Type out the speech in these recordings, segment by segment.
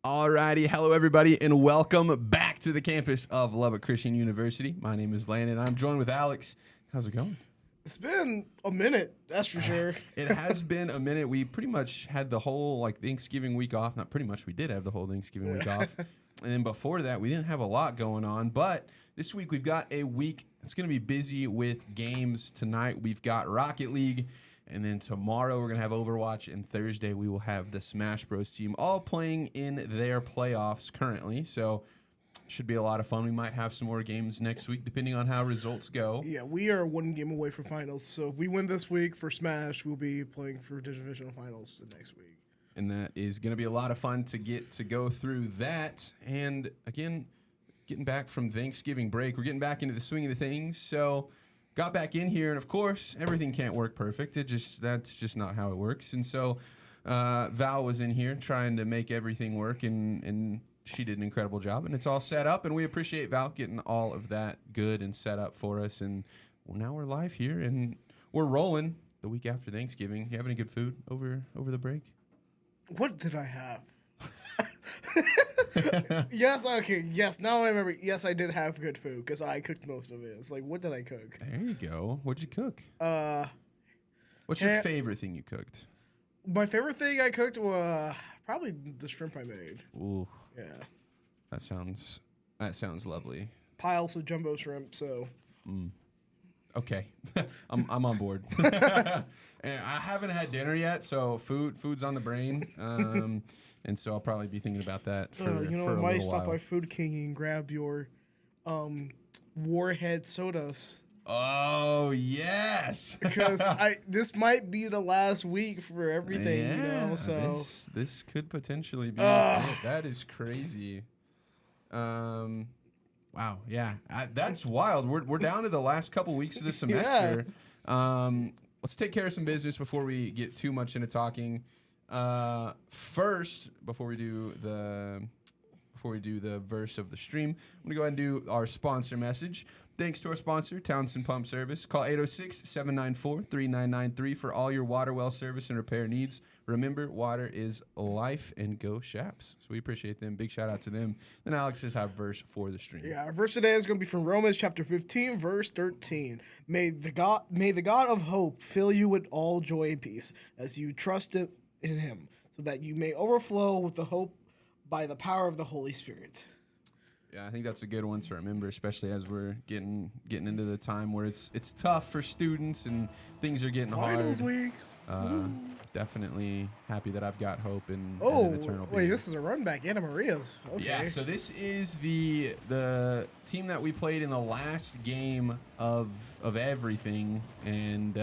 Alrighty, hello everybody, and welcome back to the campus of Lubbock Christian University. My name is Landon. I'm joined with Alex. How's it going? It's been a minute, that's for sure. It has been a minute. We pretty much had the whole Thanksgiving week off. Not pretty much, we did have the whole Thanksgiving week off. And then before that, we didn't have a lot going on. But this week we've got a week. It's going to be busy with games. Tonight we've got Rocket League. And then tomorrow we're going to have Overwatch, and Thursday we will have the Smash Bros. Team all playing in their playoffs currently. So should be a lot of fun. We might have some more games next week depending on how results go. Yeah, we are one game away from finals. So if we win this week for Smash, we'll be playing for divisional finals the next week. And that is going to be a lot of fun to get to go through that. And again, getting back from Thanksgiving break, we're getting back into the swing of the things. So got back in here, and of course, everything can't work perfect. That's just not how it works. And so Val was in here trying to make everything work, and she did an incredible job. And it's all set up, and we appreciate Val getting all of that good and set up for us. And well, now we're live here, and we're rolling the week after Thanksgiving. You have any good food over the break? What did I have? Yes, now I remember. Yes, I did have good food because I cooked most of it. It's like, what did I cook? There you go. What'd you cook? What's your favorite thing you cooked? My favorite thing I cooked was probably the shrimp I made. Ooh. Yeah. That sounds lovely. Piles of jumbo shrimp, so. Okay. I'm on board. And I haven't had dinner yet, so food's on the brain. And so I'll probably be thinking about that for I might little stop while. by Food King and grab your Warhead sodas. Oh, yes. Because this might be the last week for everything, Yeah, so this could potentially be it. That is crazy. Wow, yeah. That's wild. We're down to the last couple weeks of the semester. Let's take care of some business before we get too much into talking. First, before we do the verse of the stream, I'm gonna go ahead and do our sponsor message. Thanks to our sponsor, Townsend Pump Service. Call 806-794-3993 for all your water well service and repair needs. Remember, water is life, and go Shaps. So we appreciate them. Big shout out to them. Then Alex says our verse for the stream. yeah, our verse today is going to be from Romans chapter 15, verse 13. May the God of hope fill you with all joy and peace as you trust in him, so that you may overflow with the hope by the power of the Holy Spirit. Yeah, I think that's a good one to remember, especially as we're getting into the time where it's tough for students and things are getting Finals hard. week. Definitely happy that I've got hope in Oh, an eternal wait, being. this is a run back. Anna Maria's. Okay. Yeah, so this is the team that we played in the last game of everything, and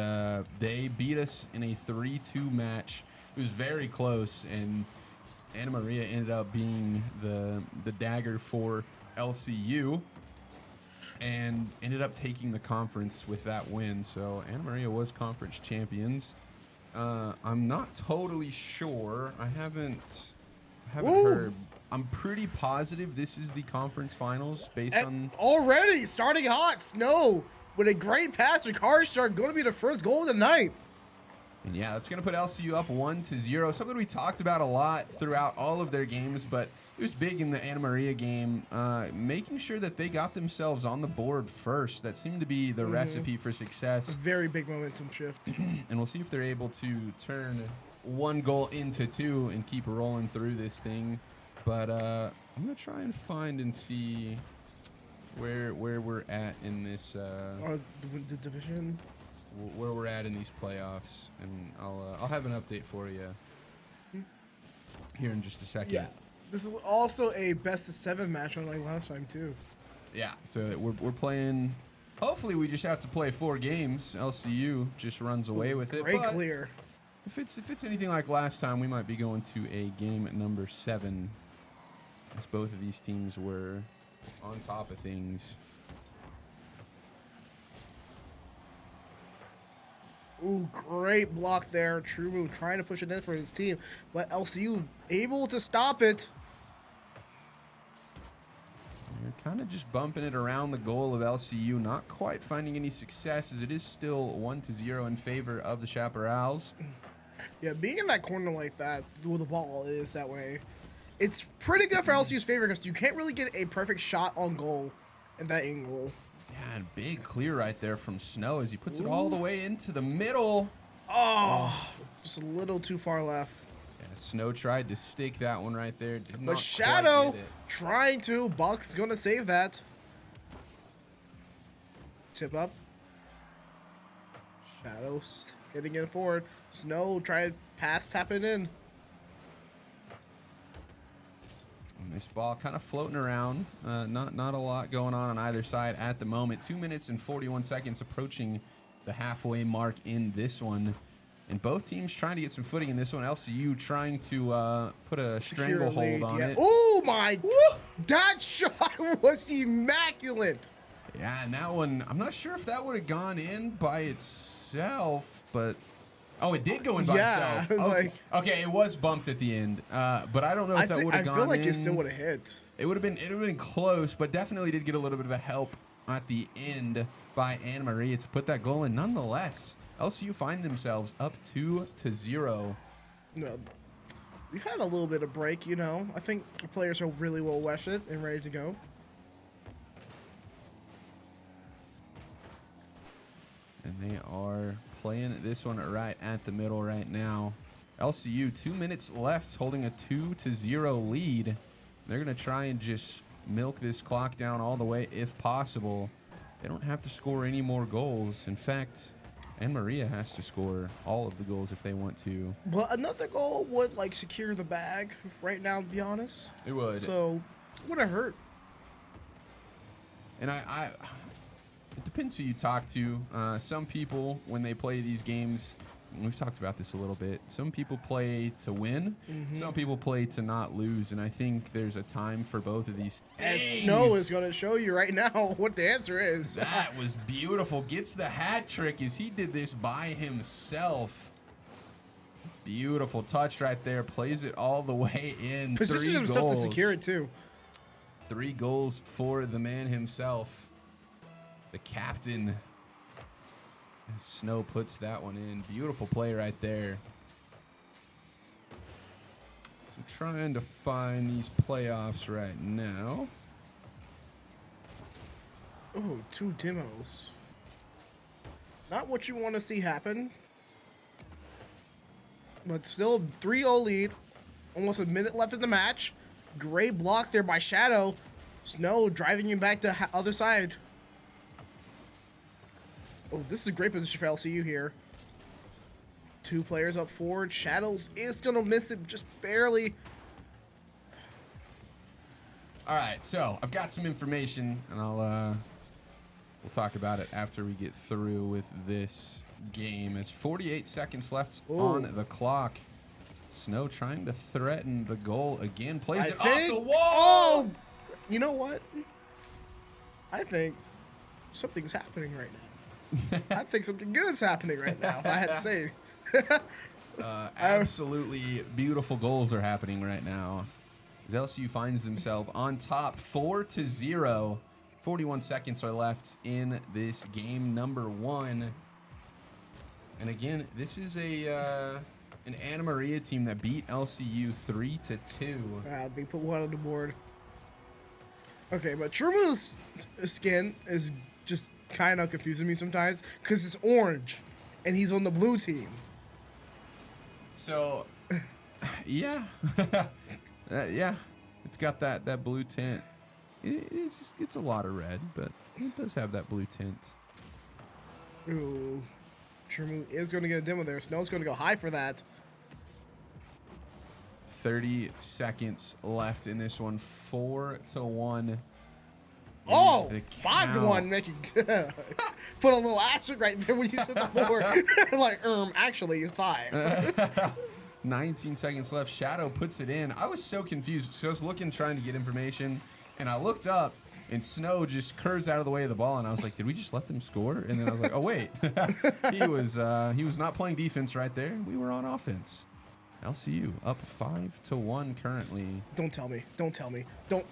they beat us in a 3-2 match. It was very close, and Anna Maria ended up being the dagger for LCU and ended up taking the conference with that win. So Anna Maria was conference champions. I'm not totally sure. I haven't heard. I'm pretty positive this is the conference finals based on already starting hot. Snow with a great pass to Carstart, going to be the first goal of the night. And yeah, that's going to put LCU up 1-0. Something we talked about a lot throughout all of their games, but it was big in the Anna Maria game, making sure that they got themselves on the board first. That seemed to be the recipe for success. A very big momentum shift. And we'll see if they're able to turn one goal into two and keep rolling through this thing. But I'm going to try and find and see where we're at in this. The division. Where we're at in these playoffs, and I'll have an update for you here in just a second. Yeah, this is also a best of 7 match unlike last time too. Yeah, so we're playing. Hopefully, we just have to play 4 games. LCU just runs away with it. Great but clear. If it's anything like last time, we might be going to a game at number 7, as both of these teams were on top of things. Ooh, great block there. True move, trying to push it in for his team, but LCU able to stop it. You're kind of just bumping it around the goal of LCU, not quite finding any success, as it is still 1-0 in favor of the Chaparrals. Yeah, being in that corner like that, where the ball is that way, It's pretty good for LCU's favor because you can't really get a perfect shot on goal in that angle. Yeah, and big clear right there from Snow as he puts it all the way into the middle. Oh, just a little too far left. Yeah, Snow tried to stick that one right there. Did not But quite Shadow get it. trying to. Buck's going to save that. Tip up. Shadow's hitting it forward. Snow try to pass, tap it in. And this ball kind of floating around. Not a lot going on either side at the moment. 2 minutes and 41 seconds approaching the halfway mark in this one. And both teams trying to get some footing in this one. LCU trying to put a stranglehold on it. Oh my! Woo! That shot was immaculate. Yeah, and that one, I'm not sure if that would have gone in by itself, but oh, it did go in by itself. Okay. Okay, it was bumped at the end, but I don't know if that would have gone in. I feel like it still would have hit. It would have been close, but definitely did get a little bit of a help at the end by Anna Maria to put that goal in. Nonetheless, LCU find themselves up 2-0. No, we've had a little bit of break, you know. I think the players are really well rested and ready to go. And they are playing this one right at the middle right now. LCU, 2 minutes left, holding a 2-0 lead. They're going to try and just milk this clock down all the way if possible. They don't have to score any more goals. In fact, Anna Maria has to score all of the goals if they want to. But another goal would like secure the bag right now, to be honest. It would. So, wouldn't hurt. And it depends who you talk to. Some people, when they play these games, we've talked about this a little bit. Some people play to win. Some people play to not lose. And I think there's a time for both of these things. And Snow is going to show you right now what the answer is. That was beautiful. Gets the hat trick as he did this by himself. Beautiful touch right there. Plays it all the way in. Positions himself to secure it too. 3 goals for the man himself. The captain. And Snow puts that one in. Beautiful play right there. So trying to find these playoffs right now. Oh, 2 demos. Not what you want to see happen. But still 3-0 lead. Almost a minute left in the match. Great block there by Shadow. Snow driving you back to other side. Oh, this is a great position for LCU here. 2 players up forward. Shadows is going to miss it just barely. All right, so I've got some information, and we'll talk about it after we get through with this game. It's 48 seconds left on the clock. Snow trying to threaten the goal again. Plays it off the wall. Oh, you know what? I think something's happening right now. I think something good is happening right now, if I had to say. Absolutely beautiful goals are happening right now. As LCU finds themselves on top 4-0. 41 seconds are left in this game number 1. And again, this is an Anna Maria team that beat LCU 3-2. They put 1 on the board. Okay, but Truma's skin is just kind of confusing me sometimes because it's orange and he's on the blue team. So, yeah. Yeah, it's got that blue tint. It's a lot of red, but it does have that blue tint. Ooh, Trumu is going to get a demo there. Snow's going to go high for that. 30 seconds left in this one. 4-1. Oh, 5-1, making put a little asterisk right there when you said the 4. Like, actually, it's 5. 19 seconds left. Shadow puts it in. I was so confused. So I was looking, trying to get information, and I looked up, and Snow just curves out of the way of the ball, and I was like, did we just let them score? And then I was like, oh wait, he was not playing defense right there. We were on offense. LCU up 5-1 currently. Don't tell me. Don't tell me. Don't.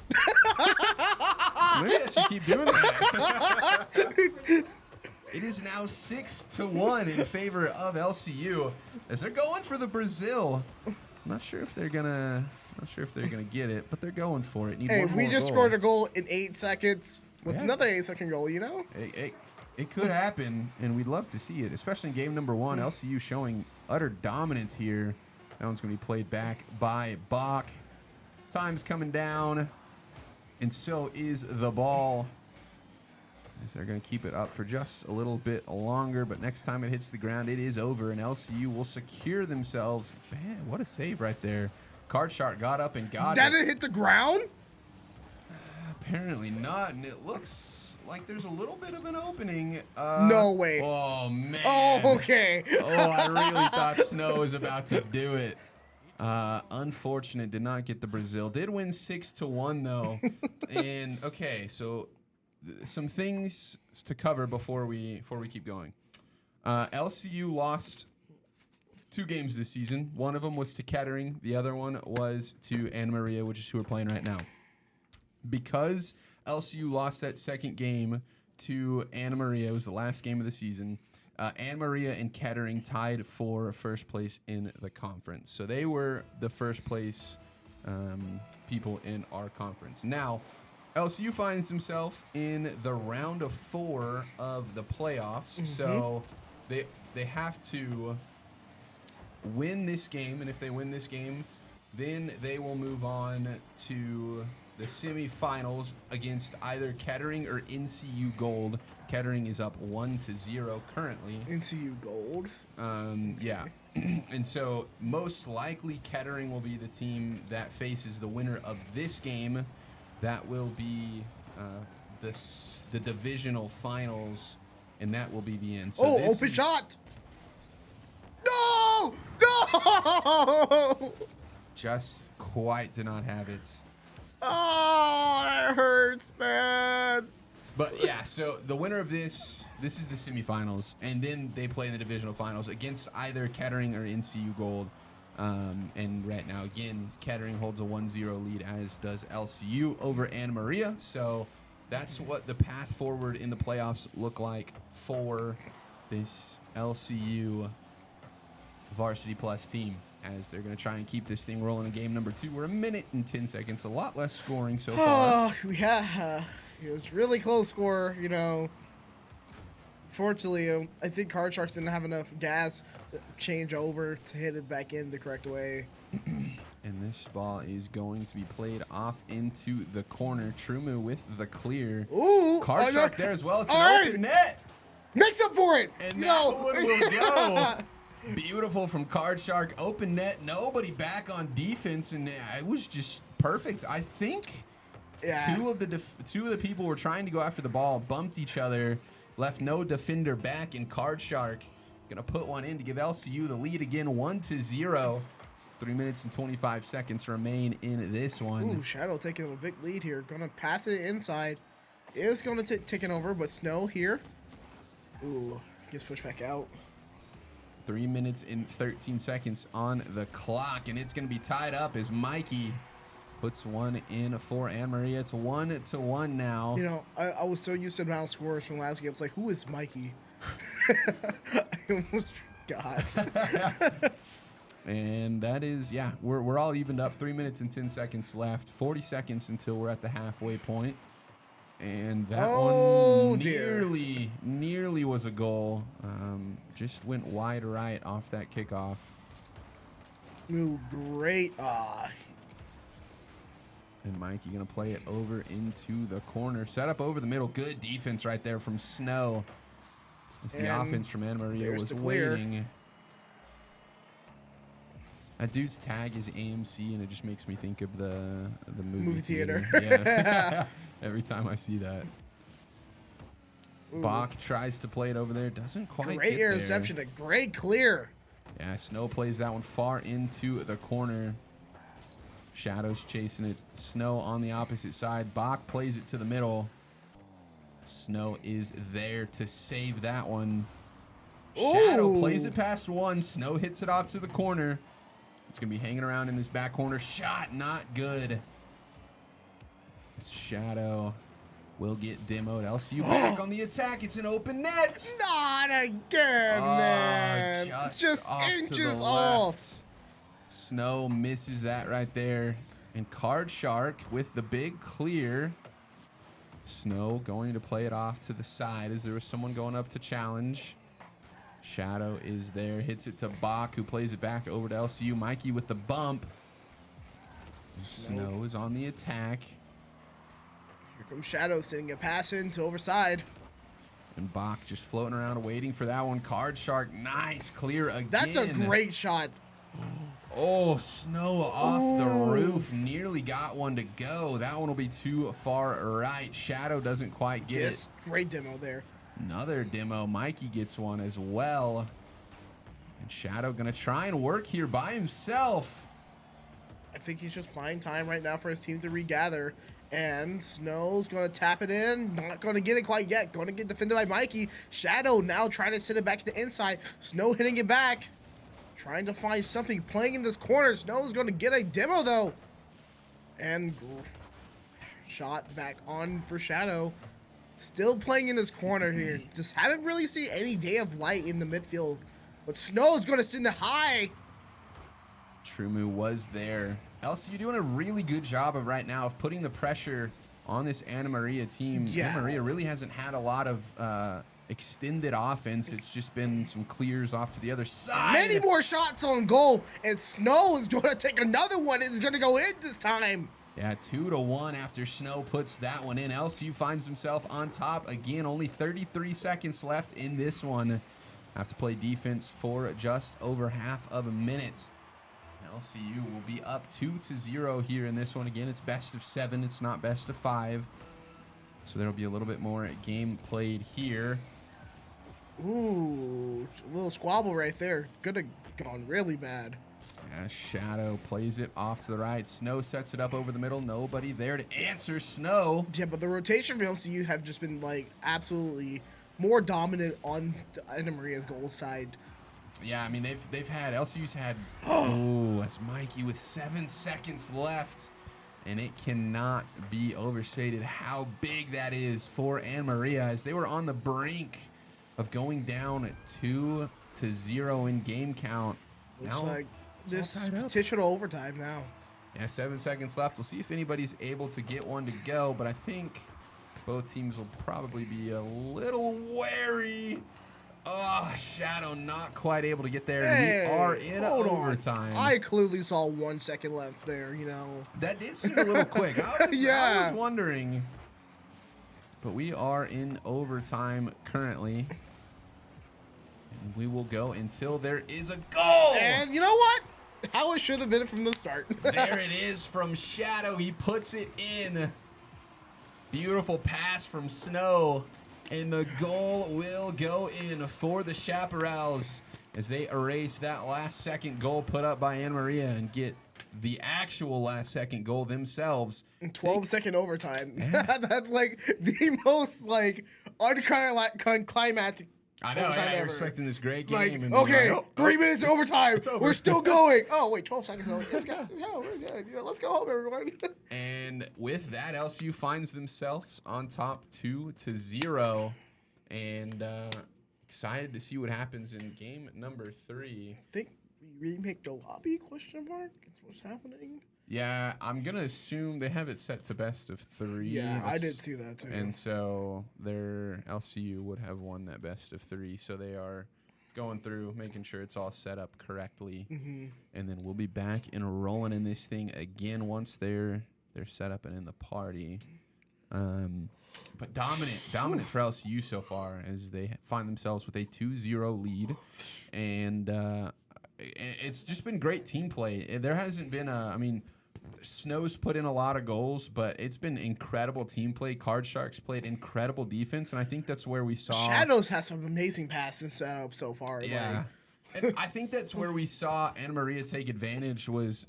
Maybe I should keep doing that. It is now 6-1 in favor of LCU as they're going for the Brazil I'm not sure if they're gonna get it, but they're going for it. Need Hey, one we more just goal. scored a goal in 8 seconds with Yeah. another 8-second goal, you know? It could happen, and we'd love to see it, especially in game number 1. LCU showing utter dominance here. That one's going to be played back by Bach. Time's coming down, and so is the ball. As they're going to keep it up for just a little bit longer, but next time it hits the ground, it is over, and LCU will secure themselves. Man, what a save right there. Card Shark got up and got That it. didn't hit the ground? Apparently not, and it looks like there's a little bit of an opening. No way. Oh, man. Oh, okay. Oh, I really thought Snow was about to do it. Unfortunate, did not get the Brazil. Did win 6-1 though. And okay, so some things to cover before we keep going. LCU lost 2 games this season. One of them was to Kettering. The other one was to Anna Maria, which is who we're playing right now. Because LCU lost that second game to Anna Maria, it was the last game of the season. Anna Maria and Kettering tied for first place in the conference. So they were the first place people in our conference. Now, LCU finds himself in the round of 4 of the playoffs. So they have to win this game, and if they win this game, then they will move on to the semifinals against either Kettering or NCU Gold. Kettering is up 1-0 currently. NCU Gold. Yeah. And so most likely Kettering will be the team that faces the winner of this game. That will be the divisional finals, and that will be the end. So Open shot! No! No! Just quite did not have it. Oh, that hurts, man. But yeah, so the winner of this is the semifinals, and then they play in the divisional finals against either Kettering or NCU Gold. And right now, again, Kettering holds a 1-0 lead, as does LCU over Anna Maria. So that's what the path forward in the playoffs look like for this LCU Varsity Plus team, as they're going to try and keep this thing rolling in game number 2. We're 1 minute and 10 seconds, a lot less scoring so far. Oh, yeah. It was really close score, you know. Fortunately, I think Card Sharks didn't have enough gas to change over to hit it back in the correct way. And this ball is going to be played off into the corner. Trumu with the clear. Ooh. Card Shark there as well. It's an All open net. Makes up for it. And that one will go. Beautiful from Card Shark. Open net. Nobody back on defense. And it was just perfect. I think two of the people were trying to go after the ball, bumped each other, left no defender back, and Card Shark gonna put one in to give LCU the lead again, 1-0. 3 minutes and 25 seconds remain in this one. Ooh, Shadow taking a big lead here. Gonna pass it inside. Is gonna take it over, but Snow here. Ooh, gets pushed back out. 3 minutes and 13 seconds on the clock, and it's gonna be tied up as Mikey puts one in for Anna Maria. It's 1-1 now. You know, I was so used to the amount of scores from last game. It's like, who is Mikey? I almost forgot. And that is, yeah, we're all evened up. 3 minutes and 10 seconds left. 40 seconds until we're at the halfway point. And that one nearly was a goal. Just went wide right off that kickoff. Ooh, great. And Mikey going to play it over into the corner. Set up over the middle. Good defense right there from Snow. As the offense from Anna Maria was waiting. That dude's tag is AMC, and it just makes me think of the movie theater. Yeah. Every time I see that. Ooh. Bach tries to play it over there. Doesn't quite great get interception. there. A great clear. Yeah, Snow plays that one far into the corner. Shadow's chasing it. Snow on the opposite side. Bach plays it to the middle. Snow is there to save that one. Shadow plays it past one. Snow hits it off to the corner. It's going to be hanging around in this back corner. Shot not good. This Shadow will get demoed. LCU back on the attack. It's an open net. Not again, man. Just inches off. Snow misses that right there. And Card Shark with the big clear. Snow going to play it off to the side as there was someone going up to challenge. Shadow is there, hits it to Bach, who plays it back over to LCU. Mikey with the bump. Snow is on the attack. Here comes Shadow sending a pass in to overside. And Bach just floating around waiting for that one. Card Shark, nice clear again. That's a great shot. Oh, Snow off the roof. Nearly got one to go. That one will be too far right. Shadow doesn't quite get it. Great demo there. Another demo. Mikey gets one as well. And Shadow going to try and work here by himself. I think he's just buying time right now for his team to regather. And Snow's going to tap it in. Not going to get it quite yet. Going to get defended by Mikey. Shadow now trying to send it back to the inside. Snow hitting it back. Trying to find something. Playing in this corner. Snow's going to get a demo, though. And shot back on for Shadow. Still playing in this corner here. Just haven't really seen any day of light in the midfield. But Snow's going to send it high. Trumu was there. LCU doing a really good job of right now of putting the pressure on this Anna Maria team. Yeah. Anna Maria really hasn't had a lot of extended offense. It's just been some clears off to the other side. Many more shots on goal, and Snow is going to take another one. It's going to go in this time. Yeah, 2-1 after Snow puts that one in. LCU finds himself on top again. Only 33 seconds left in this one. Have to play defense for just over half of a minute. LCU will be up 2-0 here in this one. Again, it's best of 7. It's not best of 5. So there'll be a little bit more game played here. Ooh, a little squabble right there. Could have gone really bad. Yeah, Shadow plays it off to the right. Snow sets it up over the middle. Nobody there to answer Snow. Yeah, but the rotation for LCU have just been like absolutely more dominant on Anna Maria's goal side. Yeah, I mean, they've had, LCU's had, oh, that's Mikey with 7 seconds left. And it cannot be overstated how big that is for Anna Maria as they were on the brink of going down at 2-0 in game count. Looks Now, like this petition to overtime now. Yeah, 7 seconds left. We'll see if anybody's able to get one to go, but I think both teams will probably be a little wary. Oh, Shadow not quite able to get there. Hey, we are in overtime. I clearly saw 1 second left there, you know. That did seem a little quick. I was wondering. But we are in overtime currently. And we will go until there is a goal. And you know what? How it should have been from the start. There it is from Shadow. He puts it in. Beautiful pass from Snow. And the goal will go in for the Chaparrals as they erase that last second goal put up by Anna Maria and get the actual last second goal themselves. 12-second overtime. Yeah. That's like the most like unclimactic. I know, yeah, you're expecting this great game. Like, and okay, like, 3 minutes of overtime. We're still going. Oh, wait, 12 seconds. We're good. Yeah, let's go home, everyone. And with that, LCU finds themselves on top 2-0. And excited to see what happens in game number 3. I think we remake the lobby, question mark? Is what's happening? Yeah, I'm going to assume they have it set to best of 3. Yeah, I did see that too. And so their LCU would have won that best of 3. So they are going through, making sure it's all set up correctly. Mm-hmm. And then we'll be back and rolling in this thing again once they're set up and in the party. But dominant for LCU so far as they find themselves with a 2-0 lead. And it's just been great team play. There hasn't been Snow's put in a lot of goals, but it's been incredible team play. Card Sharks played incredible defense, and I think that's where we saw... Shadows has some amazing passes set up so far. Yeah. And I think that's where we saw Anna Maria take advantage was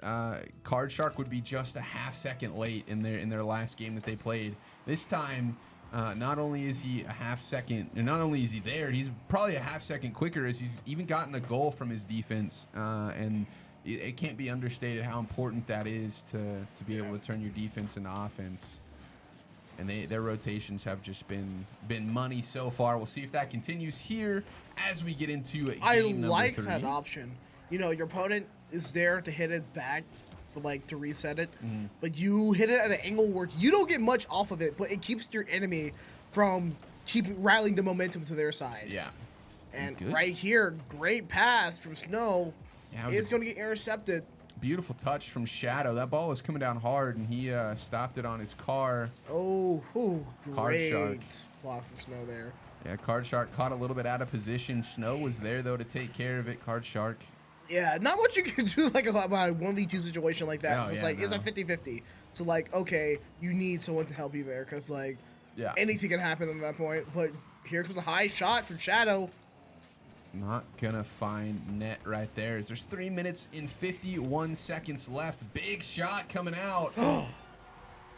Card Shark would be just a half second late in their last game that they played. This time, not only is he a half second, and not only is he there, he's probably a half second quicker as he's even gotten a goal from his defense. And it can't be understated how important that is to be able to turn your defense into offense. And their rotations have just been money so far. We'll see if that continues here as we get into game number 3. I like that option. you know, your opponent is there to hit it back, but like to reset it. But you hit it at an angle where you don't get much off of it, but it keeps your enemy from keeping rallying the momentum to their side. Yeah. And Good. right here, great pass from Snow. Yeah, It's going to get intercepted. Beautiful touch from Shadow. That ball was coming down hard, and he stopped it on his car. Oh, Card great Shark. block from Snow there. Yeah, Card Shark caught a little bit out of position. Snow was there, though, to take care of it. Card Shark. Yeah, not much you can do like a 1v2 situation like that. No, It's yeah, like, it's no. a 50-50. So like, okay, you need someone to help you there because like Yeah. anything can happen at that point. But here comes a high shot from Shadow. Not gonna find net right there. As there's 3 minutes and 51 seconds left. Big shot coming out.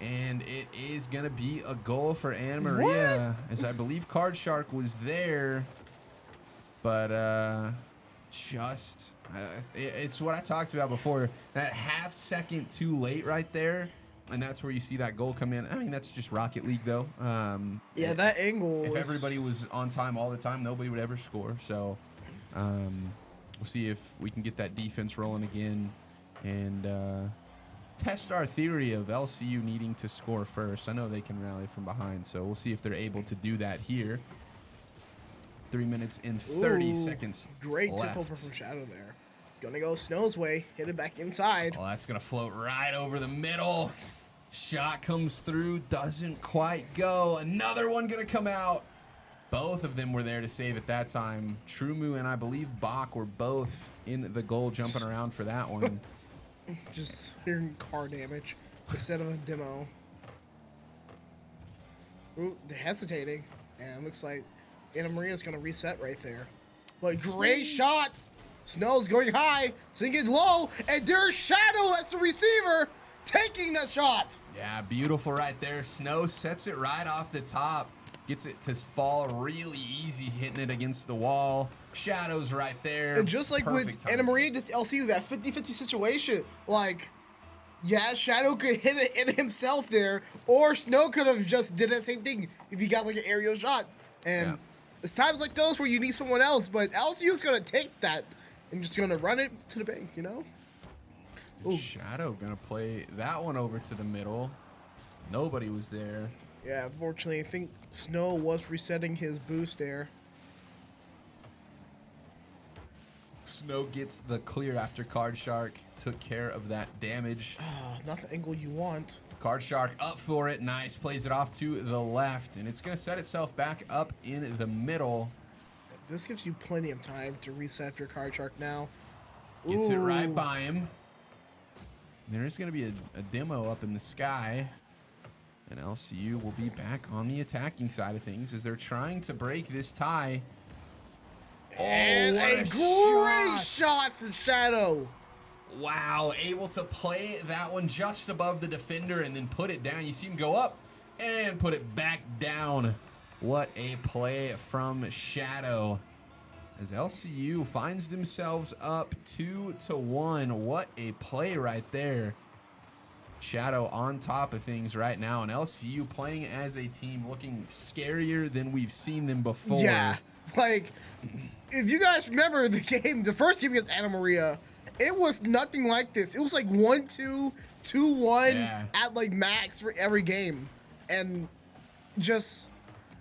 And it is gonna be a goal for Anna Maria. As I believe Card Shark was there. But it's what I talked about before. That half second too late right there. And that's where you see that goal come in. I mean, that's just Rocket League, though. Yeah, that angle. If everybody was on time all the time, nobody would ever score. So we'll see if we can get that defense rolling again and test our theory of LCU needing to score first. I know they can rally from behind, so we'll see if they're able to do that here. 3 minutes and 30 seconds Great left. tip over from Shadow there. Gonna go Snow's way. Hit it back inside. Well, that's going to float right over the middle. Shot comes through. Doesn't quite go. Another one going to come out. Both of them were there to save at that time. Trumu and I believe Bach were both in the goal jumping around for that one. Just hearing car damage instead of a demo. Ooh, they're hesitating. And it looks like Anna Maria's going to reset right there. But great shot. Snow's going high, sinking low, and there's Shadow as the receiver taking the shot. Yeah, beautiful right there. Snow sets it right off the top. Gets it to fall really easy, hitting it against the wall. Shadow's right there. And just like Perfect with timing. Anna Maria to LCU, that 50-50 situation, like, yeah, Shadow could hit it in himself there, or Snow could have just did the same thing if he got like an aerial shot. And Yeah. it's times like those where you need someone else, but LCU's going to take that and just going to run it to the bank, you know? Ooh. Shadow gonna play that one over to the middle. Nobody was there. Yeah, unfortunately, I think Snow was resetting his boost there. Snow gets the clear after Card Shark took care of that damage. Not the angle you want. Card Shark up for it. Nice. Plays it off to the left. And it's going to set itself back up in the middle. This gives you plenty of time to reset your Card Shark now. Gets it right Ooh. by him. There is going to be a demo up in the sky. And LCU will be back on the attacking side of things as they're trying to break this tie. And what a great shot from Shadow. Wow, able to play that one just above the defender and then put it down. You see him go up and put it back down. What a play from Shadow. As LCU finds themselves up 2-1. What a play right there. Shadow on top of things right now, and LCU playing as a team looking scarier than we've seen them before. Yeah, like, if you guys remember the first game against Anna Maria, it was nothing like this. It was like 1-2, 2-1 Yeah. at like max for every game. And just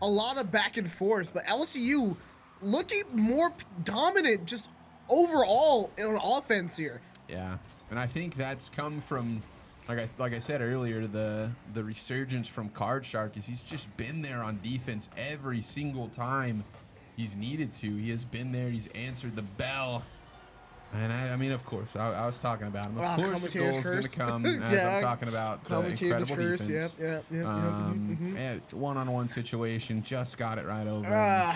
a lot of back and forth. But LCU looking more dominant just overall on offense here. Yeah, and I think that's come from, like I said earlier, the resurgence from Card Shark is he's just been there on defense every single time he's needed to. He has been there. He's answered the bell. And I mean, of course, I was talking about him. Of course, the goal's going to come as Yeah. I'm talking about the Commentator's incredible curse. defense. Yep. And one-on-one situation, just got it right over.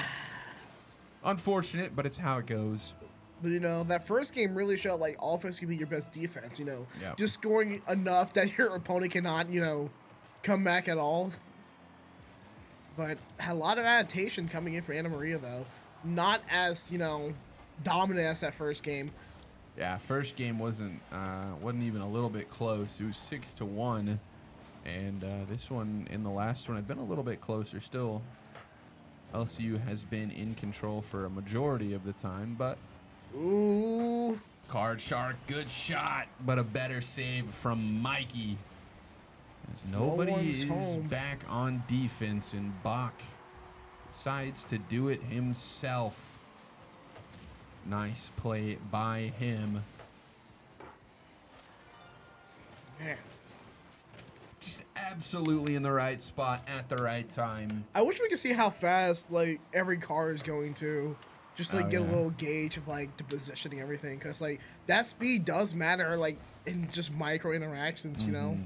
Unfortunate, but it's how it goes. But, you know, that first game really showed, like, offense can be your best defense, you know. Yeah. Just scoring enough that your opponent cannot, you know, come back at all. But had a lot of adaptation coming in for Anna Maria, though. Not as, you know, dominant as that first game. Yeah, first game wasn't even a little bit close. It was 6-1. And this one in the last one had been a little bit closer still. LCU has been in control for a majority of the time, but Ooh. Card Shark, good shot, but a better save from Mikey. As nobody is home. back on defense, and Bach decides to do it himself. Nice play by him. Man. Just absolutely in the right spot at the right time. I wish we could see how fast like every car is going to, just like get a yeah. little gauge of like the positioning, everything, because like that speed does matter, like in just micro interactions, you know.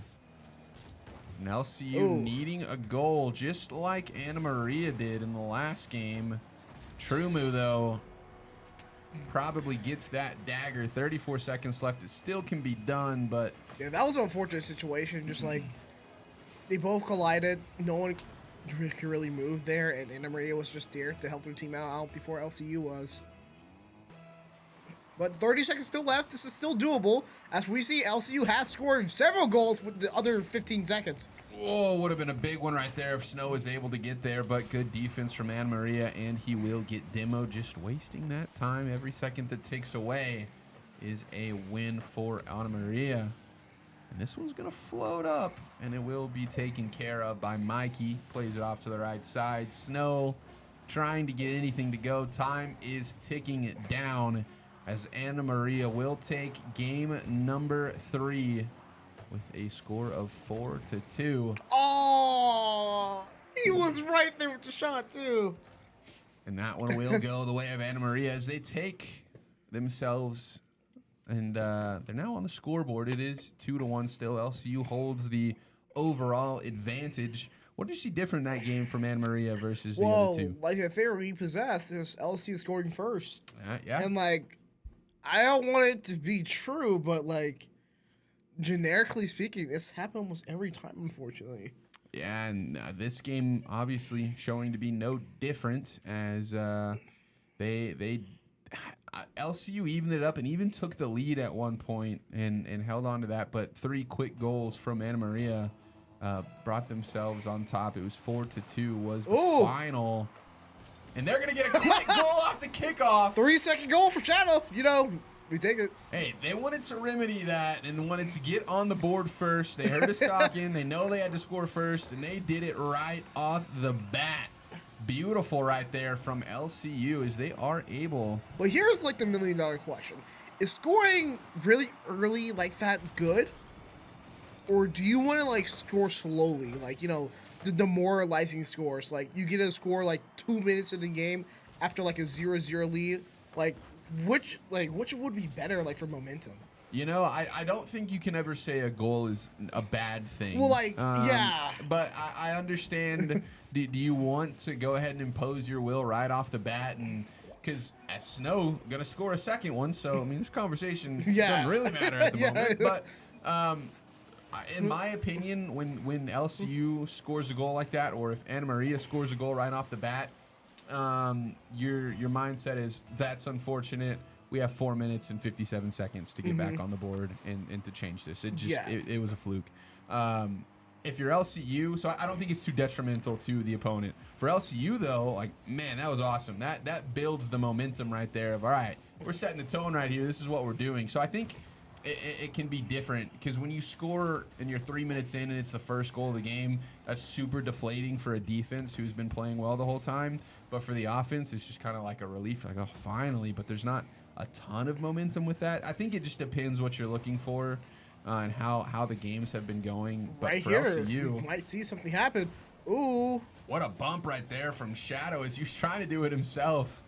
And LCU needing a goal, just like Anna Maria did in the last game. Trumu, though, probably gets that dagger. 34 seconds left. It still can be done, but... Yeah, that was an unfortunate situation. Just like, they both collided. No one could really move there, and Anna Maria was just there to help their team out before LCU was. But 30 seconds still left. This is still doable. As we see, LCU has scored several goals with the other 15 seconds. Oh, would have been a big one right there if Snow was able to get there, but good defense from Anna Maria, and he will get demo. Just wasting that time. Every second that takes away is a win for Anna Maria. And this one's going to float up, and it will be taken care of by Mikey. Plays it off to the right side. Snow trying to get anything to go. Time is ticking it down, as Anna Maria will take game number 3 with a score of 4-2. Oh, he was right there with the shot too. And that one will go the way of Anna Maria as they take themselves, and they're now on the scoreboard. It is 2-1 still. LCU holds the overall advantage. What did you see different in that game from Anna Maria versus the other two? Like if they were repossessed, is LCU scoring first. Yeah. And like, I don't want it to be true, but like, generically speaking, this happens almost every time, unfortunately. Yeah, and this game obviously showing to be no different, as LCU evened it up and even took the lead at one point and held on to that, but 3 quick goals from Anna Maria brought themselves on top. It was 4-2 was the final. And they're going to get a quick goal off the kickoff. 3-second goal for Shadow. You know, we take it. Hey, they wanted to remedy that and wanted to get on the board first. They heard us talking. They know they had to score first, and they did it right off the bat. Beautiful right there from LCU as they are able. But here's like the $1 million question. Is scoring really early like that good? Or do you want to like score slowly? Like, you know, the demoralizing scores. Like you get a score like 2 minutes in the game after like a 0-0 lead. Like which would be better like for momentum? You know, I don't think you can ever say a goal is a bad thing. Well, like, yeah. But I understand. Do you want to go ahead and impose your will right off the bat? And because as Snow going to score a second one, so I mean, this conversation doesn't really matter at the moment. But in my opinion, when LCU scores a goal like that, or if Anna Maria scores a goal right off the bat, your mindset is that's unfortunate. We have 4 minutes and 57 seconds to get back on the board and to change this. It just it was a fluke. If you're LCU, so I don't think it's too detrimental to the opponent. For LCU though, like, man, that was awesome. That builds the momentum right there of, all right, we're setting the tone right here. This is what we're doing. So I think it can be different, because when you score and you're 3 minutes in and it's the first goal of the game, that's super deflating for a defense who's been playing well the whole time. But for the offense, it's just kind of like a relief, like, oh, finally. But there's not a ton of momentum with that. I think it just depends what you're looking for and how the games have been going. But right for here, LCU, you might see something happen. Ooh. What a bump right there from Shadow as he was trying to do it himself.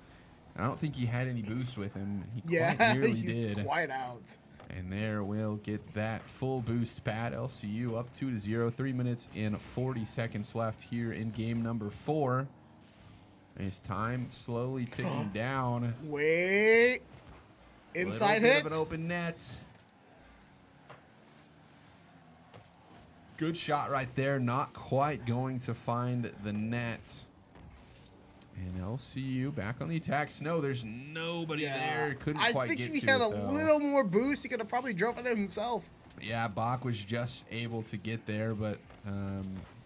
I don't think he had any boost with him. He quite nearly he's did. quite out. And there we'll get that full boost pad. LCU up 2-0. 3 minutes and 40 seconds left here in game number 4. His time slowly ticking down. Wait. Inside hit. Of an open net. Good shot right there. Not quite going to find the net. And LCU back on the attack. Snow, there's nobody there. Couldn't quite get to it, I think he had a little more boost. He could have probably driven it himself. Yeah, Bach was just able to get there, but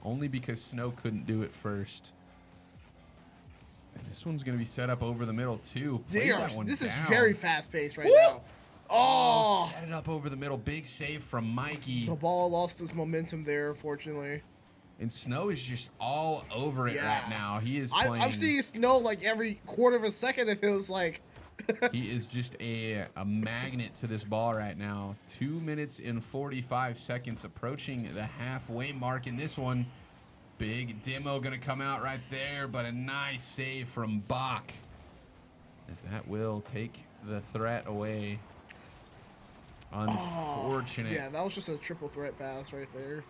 only because Snow couldn't do it first. And this one's going to be set up over the middle, too. This is very fast-paced right now. Oh, Set it up over the middle. Big save from Mikey. the ball lost its momentum there, unfortunately. And Snow is just all over it right now. He is playing. I'm seeing Snow like every quarter of a second, it feels like. He is just a magnet to this ball right now. 2 minutes and 45 seconds approaching the halfway mark in this one. Big demo going to come out right there, but a nice save from Bach, as that will take the threat away. Unfortunate. Yeah, that was just a triple threat pass right there.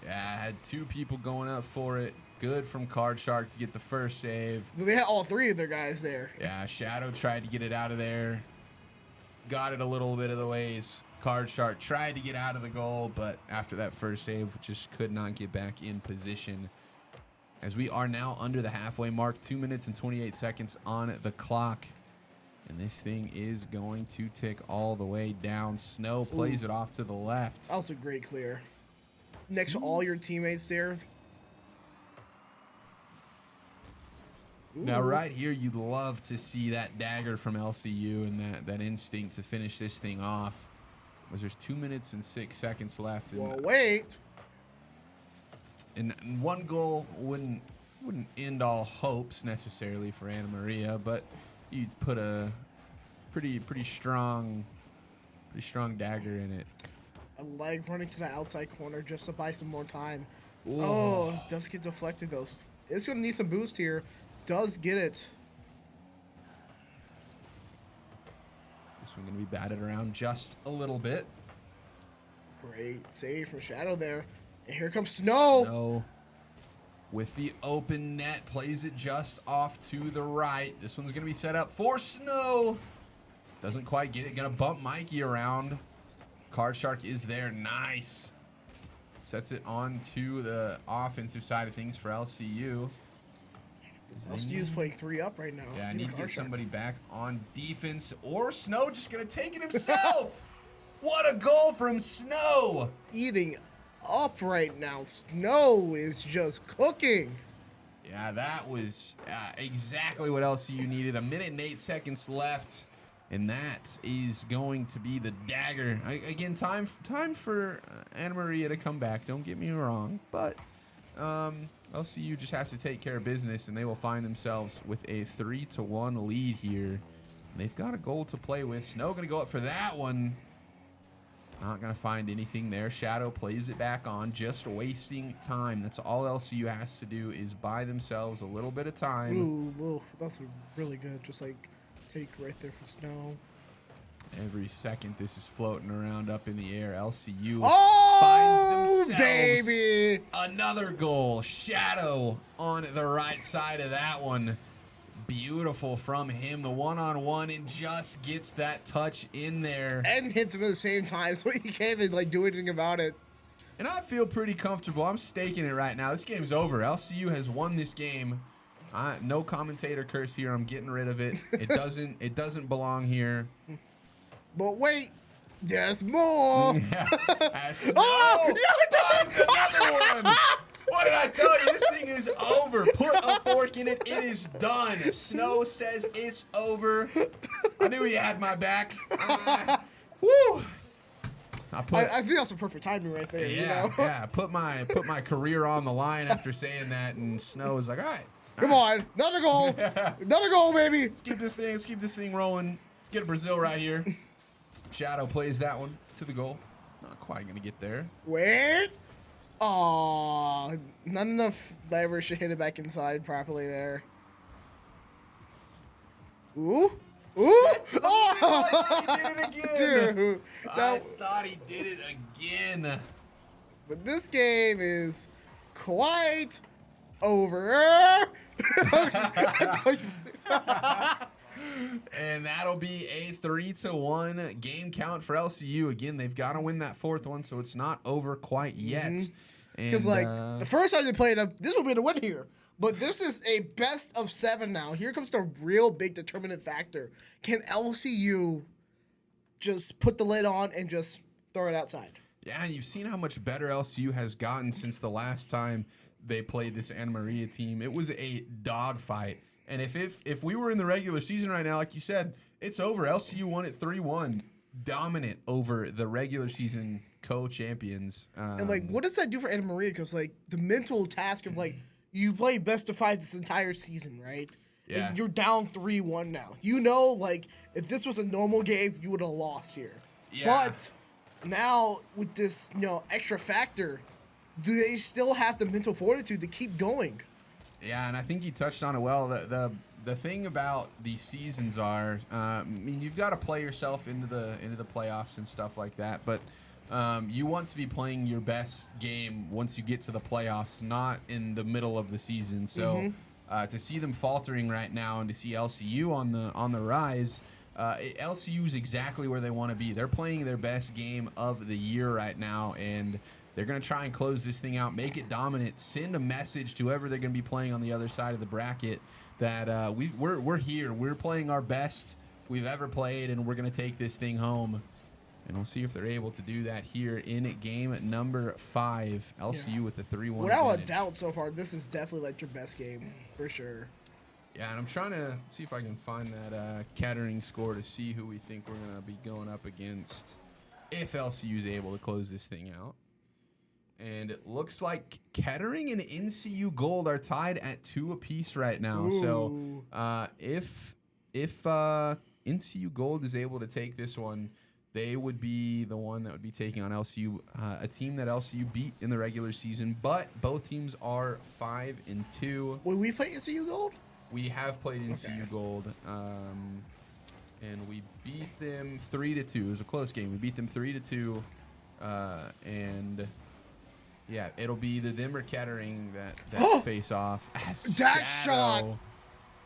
Yeah, I had 2 people going up for it. Good from Card Shark to get the first save. They had all 3 of their guys there. Yeah, Shadow tried to get it out of there. Got it a little bit of the ways. Card Shark tried to get out of the goal, but after that first save, just could not get back in position. As we are now under the halfway mark, 2 minutes and 28 seconds on the clock. And this thing is going to tick all the way down. Snow plays it off to the left. That was a great clear. Next to all your teammates there. Now, right here, you'd love to see that dagger from LCU and that instinct to finish this thing off. As there's 2 minutes and 6 seconds left. Well, wait. And one goal wouldn't end all hopes necessarily for Anna Maria, but you'd put a pretty strong dagger in it. I like running to the outside corner just to buy some more time. Ooh. Oh, does get deflected though. It's gonna need some boost here. Does get it. This one gonna be batted around just a little bit. Great save from Shadow there. And here comes Snow. Snow with the open net, plays it just off to the right. This one's gonna be set up for Snow. Doesn't quite get it. Gonna bump Mikey around. Card Shark is there. Nice. Sets it on to the offensive side of things for LCU. LCU's playing 3 up right now. Yeah, I need to get somebody back on defense, or Snow just gonna take it himself. What a goal from Snow! Eating up right now. Snow is just cooking. Yeah, that was exactly what LCU needed. 1 minute and 8 seconds left, and that is going to be the dagger. Again, time for Anna Maria to come back. Don't get me wrong, but LCU just has to take care of business, and they will find themselves with a 3-1 lead here. They've got a goal to play with. Snow going to go up for that one. Not going to find anything there. Shadow plays it back on, just wasting time. That's all LCU has to do is buy themselves a little bit of time. Ooh, that's really good. Just like take right there for Snow. Every second this is floating around up in the air. LCU Oh, finds themselves baby! another goal. Shadow on the right side of that one. Beautiful from him, the one-on-one, and just gets that touch in there. And hits him at the same time, so he can't even like do anything about it. And I feel pretty comfortable. I'm staking it right now. This game's over. LCU has won this game. No commentator curse here. I'm getting rid of it. It doesn't belong here. But wait, there's more. Oh, another one. What did I tell you? This thing is over. Put a fork in it. It is done. Snow says it's over. I knew he had my back. Woo. I think that's a perfect timing right there. Yeah, you know? yeah. Put my career on the line after saying that, and Snow was like, all right. Come on, another goal. Another goal, baby. Let's keep this thing rolling. Let's get a Brazil right here. Shadow plays that one to the goal. Not quite gonna get there. Wait. Aw, not enough leverage to hit it back inside properly there. Ooh. Oh! He did it again. Dude, I thought he did it again. But this game is quite over. And that'll be a 3-1 game count for LCU. Again, they've got to win that fourth one, so it's not over quite yet. Because the first time they played up, this will be the win here. But this is a best of 7 now. Here comes the real big determinant factor. Can LCU just put the lid on and just throw it outside? Yeah, and you've seen how much better LCU has gotten since the last time they played this Anna Maria team. It was a dogfight. And if we were in the regular season right now, like you said, it's over. LCU won it 3-1. dominant over the regular season co-champions. And like, what does that do for Anna Maria? Because like the mental task of like you play best of 5 this entire season, right? Yeah. And you're down 3-1 now. You know, like if this was a normal game, you would have lost here. Yeah. But now with this, extra factor, do they still have the mental fortitude to keep going? Yeah, and I think you touched on it well. The thing about these seasons are, I mean, you've got to play yourself into the playoffs and stuff like that, but you want to be playing your best game once you get to the playoffs, not in the middle of the season. So to see them faltering right now and to see LCU on the rise, LCU is exactly where they want to be. They're playing their best game of the year right now, and they're going to try and close this thing out, make it dominant, send a message to whoever they're going to be playing on the other side of the bracket that we're here. We're playing our best we've ever played, and we're going to take this thing home. And we'll see if they're able to do that here in game number 5. LCU with the 3-1 Without advantage. a doubt so far, this is definitely like your best game for sure. Yeah, and I'm trying to see if I can find that Kettering score to see who we think we're going to be going up against if LCU is able to close this thing out. And it looks like Kettering and NCU Gold are tied at 2 apiece right now. Ooh. So if NCU Gold is able to take this one, they would be the one that would be taking on LCU, a team that LCU beat in the regular season. But both teams are 5-2. Will we play NCU Gold? We have played NCU Gold, and we beat them 3-2. It was a close game. We beat them 3-2, and yeah, it'll be the Denver Kettering that face off. That shot,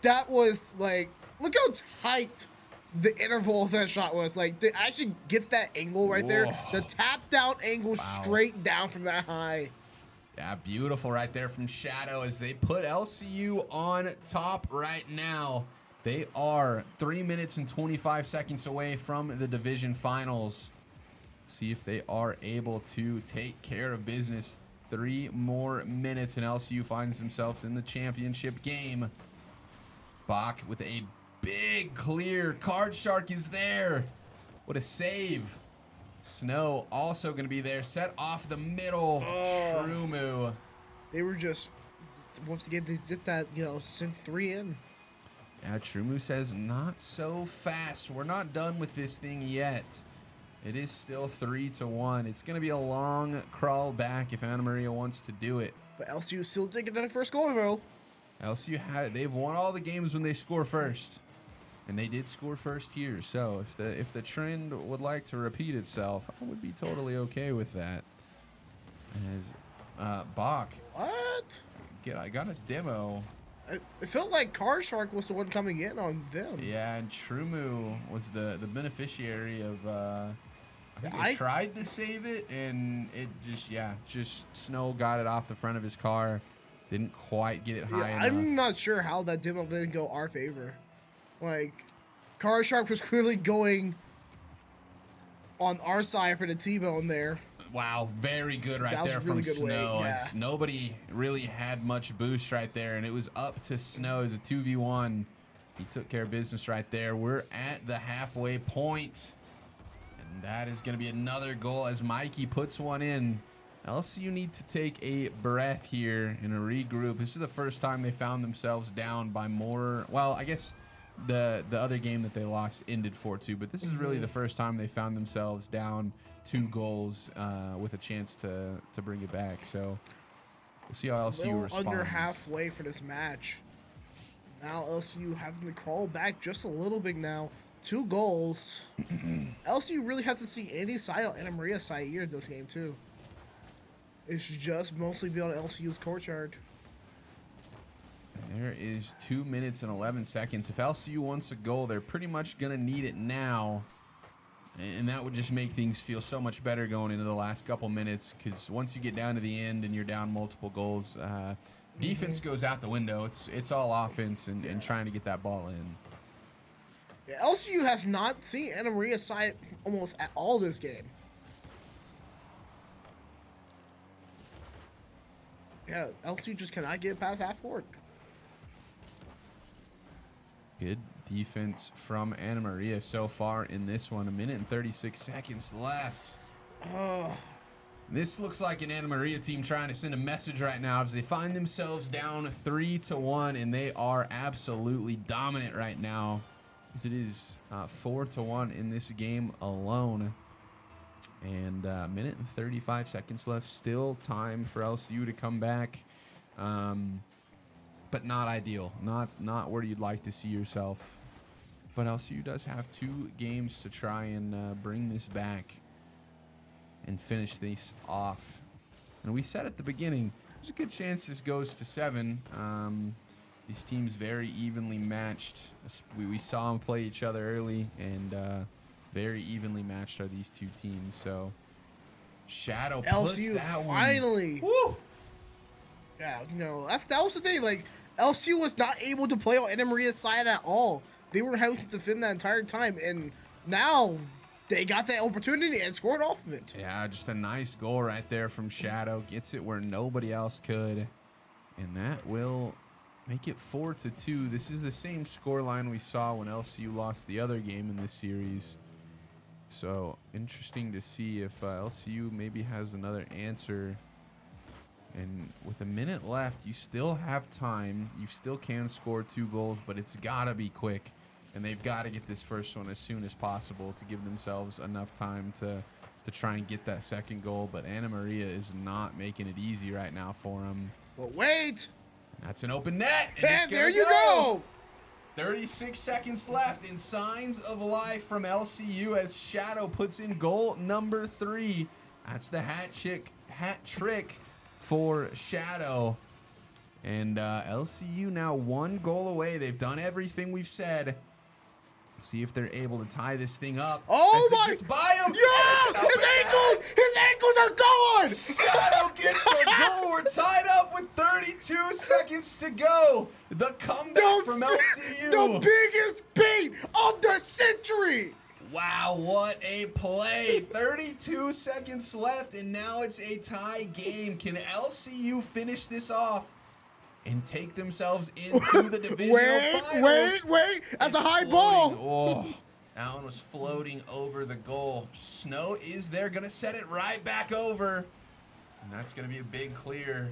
that was like, look how tight the interval of that shot was. Like, to actually get that angle right there, the tap down angle straight down from that high. Yeah, beautiful right there from Shadow as they put LCU on top right now. They are 3 minutes and 25 seconds away from the division finals. See if they are able to take care of business. 3 more minutes and LCU finds themselves in the championship game. Bach with a big clear. Card Shark is there. What a save. Snow also going to be there. Set off the middle. Trumu. They were just, once again, they did that, sent 3 in. Yeah, Trumu says, not so fast. We're not done with this thing yet. It is still 3-1. It's going to be a long crawl back if Anna Maria wants to do it. But LCU still did get that first goal, though. LCU they've won all the games when they score first. And they did score first here. So if the trend would like to repeat itself, I would be totally okay with that. As Bach. What? I got a demo. It felt like Card Shark was the one coming in on them. Yeah, and Trumu was the beneficiary of I think I tried to save it, and it just Snow got it off the front of his car. Didn't quite get it high enough. I'm not sure how that demo didn't go our favor. Like, Card Shark was clearly going on our side for the T-bone there. Wow, very good right there from Snow. Yeah. Nobody really had much boost right there, and it was up to Snow as a 2v1. He took care of business right there. We're at the halfway point, and that is going to be another goal as Mikey puts one in. LCU need to take a breath here and a regroup. This is the first time they found themselves down by more. Well, I guess the other game that they lost ended 4-2, but this is really the first time they found themselves down 2 goals with a chance to bring it back. So we'll see how LCU responds. Under halfway for this match. Now LCU having to crawl back just a little bit now. 2 goals. LCU really hasn't seen any side on Anna Maria's side here in this game too. It's just mostly been on LCU's courtyard. There is 2 minutes and 11 seconds. If LCU wants a goal, they're pretty much going to need it now. And that would just make things feel so much better going into the last couple minutes, because once you get down to the end and you're down multiple goals, defense goes out the window. It's all offense and trying to get that ball in. Yeah, LCU has not seen Anna Maria's side almost at all this game. Yeah, LCU just cannot get past half court. Good defense from Anna Maria so far in this one. 1:36 left. This looks like an Anna Maria team trying to send a message right now as they find themselves down 3-1, and they are absolutely dominant right now, as it is 4-1 in this game alone. And 1:35 left. Still time for LCU to come back, but not ideal. Not where you'd like to see yourself. But LCU does have 2 games to try and bring this back and finish this off. And we said at the beginning, there's a good chance this goes to 7. These teams very evenly matched. We saw them play each other early, and very evenly matched are these 2 teams. So Shadow puts LCU that finally. one. Woo! Yeah, that was the thing. Like, LCU was not able to play on Anna Maria's side at all. They were having to defend that entire time, and now they got that opportunity and scored off of it. Yeah, just a nice goal right there from Shadow. Gets it where nobody else could. And that will make it 4-2. This is the same scoreline we saw when LCU lost the other game in this series. So interesting to see if LCU maybe has another answer. And with a minute left, you still have time. You still can score 2 goals, but it's got to be quick. And they've got to get this first one as soon as possible to give themselves enough time to try and get that second goal. But Anna Maria is not making it easy right now for them. But wait! That's an open net. And there you go! 36 seconds left, and signs of life from LCU as Shadow puts in goal number 3. That's the hat trick for Shadow. And LCU now 1 goal away. They've done everything we've said. See if they're able to tie this thing up. Oh my! Gets by him. Yeah! His ankles are gone! Shadow gets the goal. We're tied up with 32 seconds to go. The comeback from LCU. The biggest beat of the century! Wow, what a play. 32 seconds left, and now it's a tie game. Can LCU finish this off and take themselves into the divisional finals? Wait. That's a high floating. ball. Oh, that one was floating over the goal. Snow is there, going to set it right back over. And that's going to be a big clear.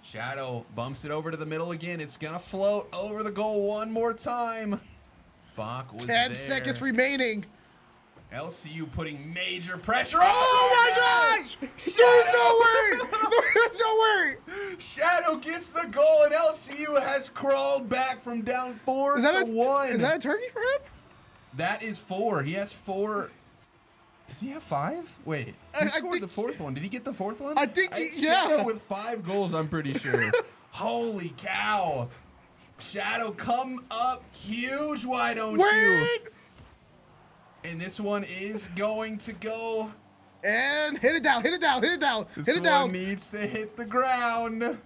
Shadow bumps it over to the middle again. It's going to float over the goal one more time. Bach was 10 there. seconds remaining. LCU putting major pressure. Oh my gosh! There's no way! Shadow gets the goal, and LCU has crawled back from down 4-1. Is that a turkey for him? That is 4. He has 4. Does he have 5? Wait, he scored the 4th one. Did he get the 4th one? I think Shadow with 5 goals, I'm pretty sure. Holy cow. Shadow come up huge, why don't you? And this one is going to go. And hit it down. This one needs to hit the ground.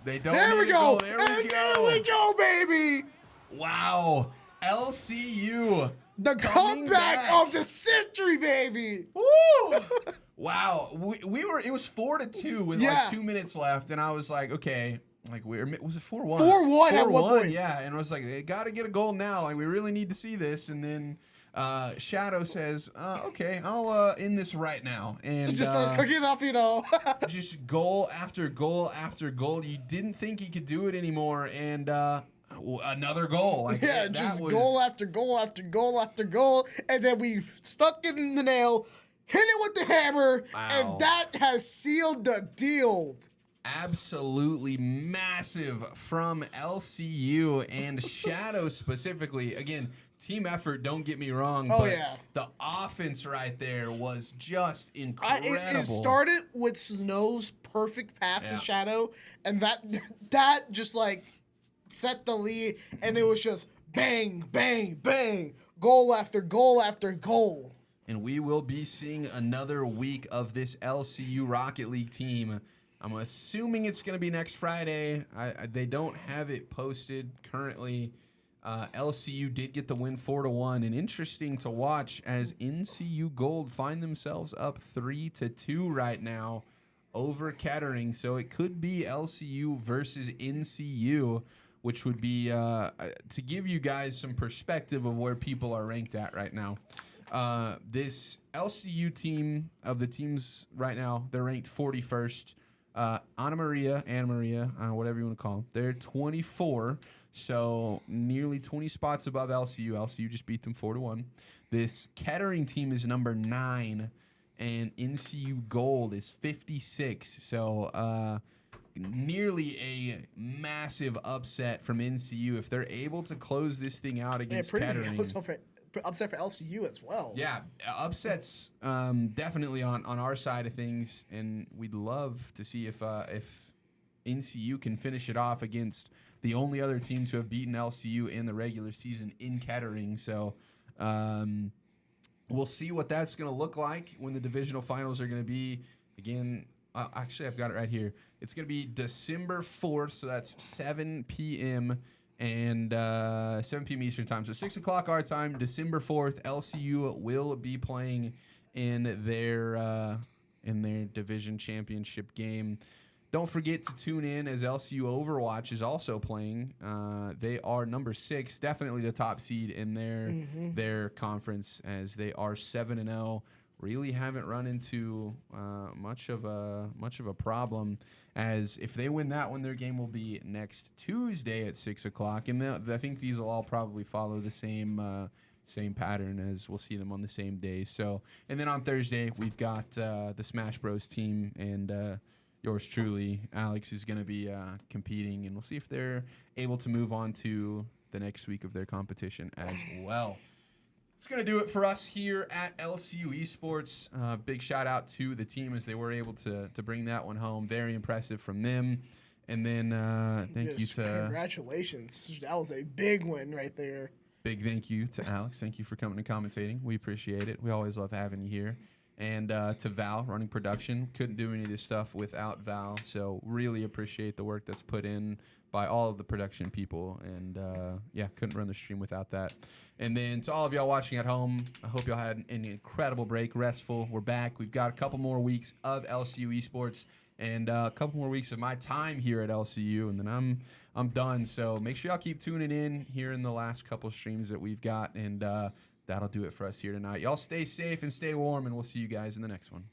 They don't. There we go. There we go, baby. Wow. LCU. The comeback of the century, baby. Woo. Wow. We were. It was 4-2 with like 2 minutes left, and I was like, okay. Like was it 4-1? 4-1 at one point. Yeah, and I was like, they got to get a goal now. Like we really need to see this, and then. Shadow says, okay, I'll end this right now. And it just starts cooking up, just goal after goal after goal. You didn't think he could do it anymore, and another goal. Like, just goal after goal after goal after goal, and then we stuck it in the nail, hit it with the hammer, and that has sealed the deal. Absolutely massive from LCU and Shadow specifically. Again, team effort, don't get me wrong, but the offense right there was just incredible. It started with Snow's perfect pass to Shadow, and that just like set the lead, and it was just bang, bang, bang, goal after goal after goal. And we will be seeing another week of this LCU Rocket League team. I'm assuming it's going to be next Friday. They don't have it posted currently. LCU did get the win 4-1, and interesting to watch as NCU Gold find themselves up 3-2 right now over Kettering. So it could be LCU versus NCU which would be to give you guys some perspective of where people are ranked at right now. This LCU team of the teams right now, they're ranked 41st. Anna Maria, whatever you want to call them, they're 24, so nearly 20 spots above LCU. LCU just beat them 4-1. This Kettering team is number 9, and NCU Gold is 56. So nearly a massive upset from NCU if they're able to close this thing out against Kettering. Upset for LCU as well. Yeah, upsets definitely on our side of things, and we'd love to see if NCU can finish it off against the only other team to have beaten LCU in the regular season in Kettering. So we'll see what that's going to look like when the divisional finals are going to be. Again, actually, I've got it right here. It's going to be December 4th, so that's 7 p.m. and 7 p.m. Eastern time. So 6 o'clock our time, December 4th, LCU will be playing in their division championship game. Don't forget to tune in as LCU Overwatch is also playing. They are number 6, definitely the top seed in their conference, as they are 7-0. Really haven't run into much of a problem, as if they win that one, their game will be next Tuesday at 6 o'clock, and I think these will all probably follow the same pattern, as we'll see them on the same day. So, and then on Thursday we've got the Smash Bros team, and yours truly, Alex, is going to be competing, and we'll see if they're able to move on to the next week of their competition as well. It's going to do it for us here at LCU Esports. Big shout out to the team, as they were able to bring that one home. Very impressive from them. And then thank you to... Congratulations. That was a big win right there. Big thank you to Alex. Thank you for coming and commentating. We appreciate it. We always love having you here. And to Val, running production. Couldn't do any of this stuff without Val. So really appreciate the work that's put in by all of the production people. And yeah, couldn't run the stream without that. And then to all of y'all watching at home, I hope y'all had an incredible break, restful. We're back. We've got a couple more weeks of LCU Esports and a couple more weeks of my time here at LCU, and then I'm done. So make sure y'all keep tuning in here in the last couple streams that we've got, and that'll do it for us here tonight. Y'all stay safe and stay warm, and we'll see you guys in the next one.